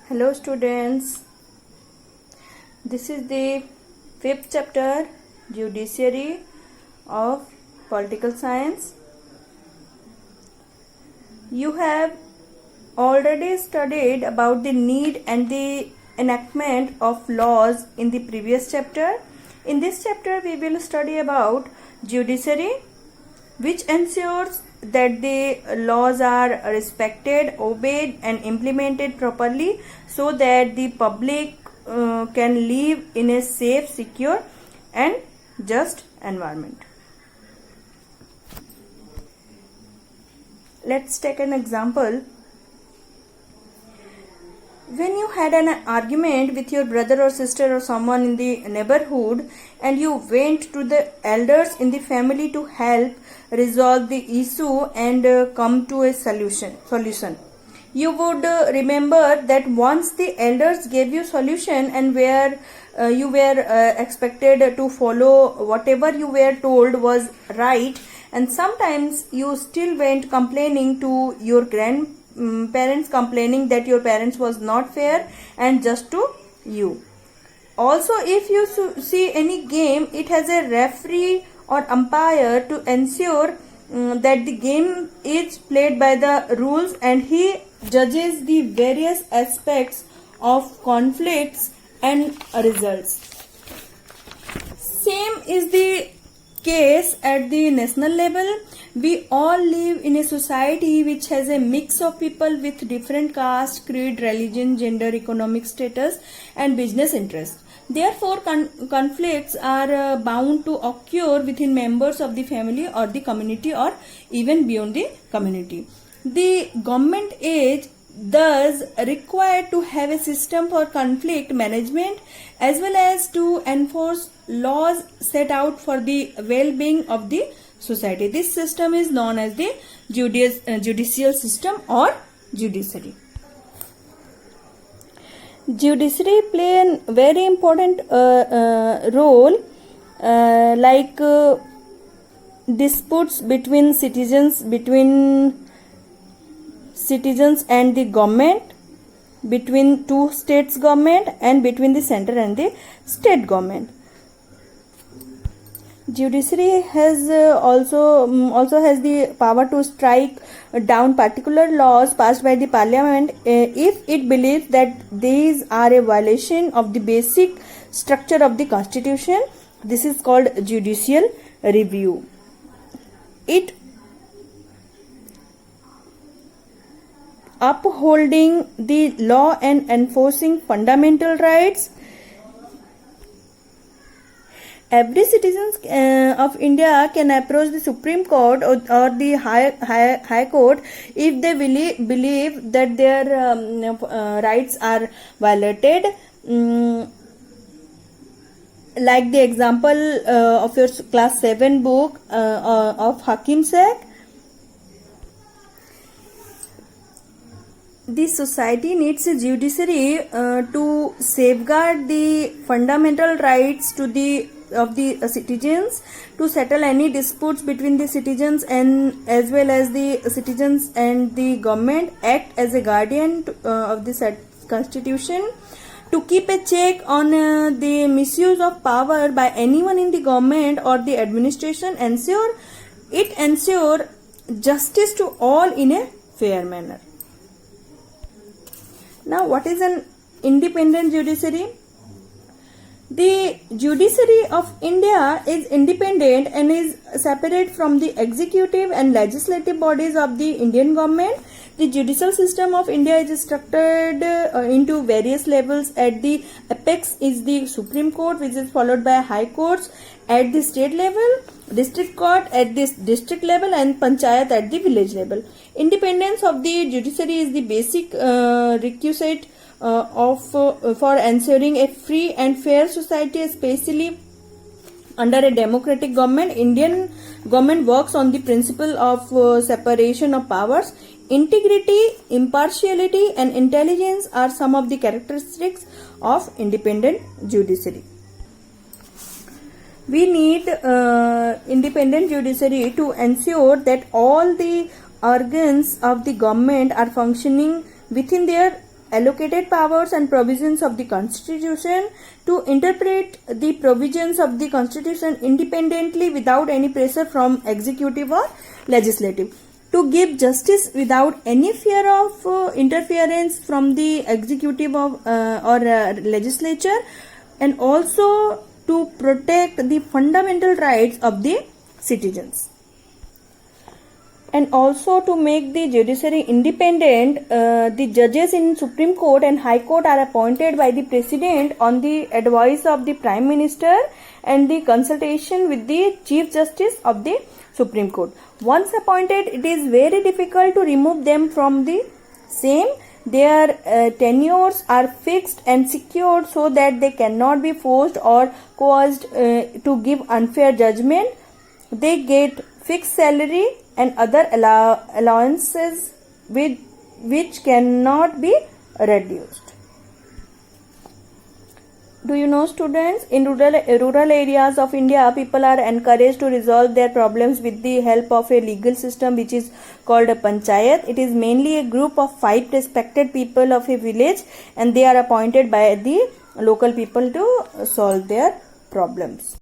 Hello students, this is the fifth chapter Judiciary of Political Science. You have already studied about the need and the enactment of laws in the previous chapter. In this chapter we will study about judiciary, which ensures that the laws are respected, obeyed and implemented properly so that the public can live in a safe, secure and just environment. Let's take an example. When you had an argument with your brother or sister or someone in the neighborhood and you went to the elders in the family to help resolve the issue and come to a solution, you would remember that once the elders gave you solution and where you were expected to follow whatever you were told was right, and sometimes you still went complaining to your parents, complaining that your parents was not fair and just to you. Also, if you see any game, it has a referee or umpire to ensure that the game is played by the rules, and he judges the various aspects of conflicts and results. Same is the case at the national level. We all live in a society which has a mix of people with different caste, creed, religion, gender, economic status and business interests. Therefore, conflicts are bound to occur within members of the family or the community or even beyond the community. The government is thus required to have a system for conflict management as well as to enforce laws set out for the well-being of the society. This system is known as the judicial system or judiciary. Judiciary play a very important role like disputes between citizens and the government, between two states government and between the center and the state government. Judiciary has also has the power to strike down particular laws passed by the parliament if it believes that these are a violation of the basic structure of the constitution. This is called judicial review. It upholding the law and enforcing fundamental rights. Every citizen of India can approach the Supreme Court or the High Court if they believe that their rights are violated. Like the example of your class 7 book of Hakim Sheikh. The society needs a judiciary to safeguard the fundamental rights of the citizens, to settle any disputes between the citizens and as well as the citizens and the government, act as a guardian of the constitution, to keep a check on the misuse of power by anyone in the government or the administration, ensure justice to all in a fair manner. Now, what is an independent judiciary? The judiciary of India is independent and is separate from the executive and legislative bodies of the Indian government. The judicial system of India is structured into various levels. At the apex is the Supreme Court, which is followed by high courts at the state level, district court at the district level and panchayat at the village level. Independence of the judiciary is the basic requisite for ensuring a free and fair society, especially under a democratic government. Indian government works on the principle of separation of powers. Integrity, impartiality and intelligence are some of the characteristics of independent judiciary. We need independent judiciary to ensure that all the organs of the government are functioning within their allocated powers and provisions of the Constitution, to interpret the provisions of the Constitution independently without any pressure from executive or legislative, to give justice without any fear of interference from the executive or legislature, and also to protect the fundamental rights of the citizens. And also to make the judiciary independent, the judges in Supreme Court and High Court are appointed by the President on the advice of the Prime Minister and the consultation with the Chief Justice of the Supreme Court. Once appointed, it is very difficult to remove them from the same. Their tenures are fixed and secured so that they cannot be forced or coerced to give unfair judgment. They get fixed salary and other allowances which cannot be reduced. Do you know, students, in rural areas of India, people are encouraged to resolve their problems with the help of a legal system which is called a panchayat. It is mainly a group of 5 respected people of a village, and they are appointed by the local people to solve their problems.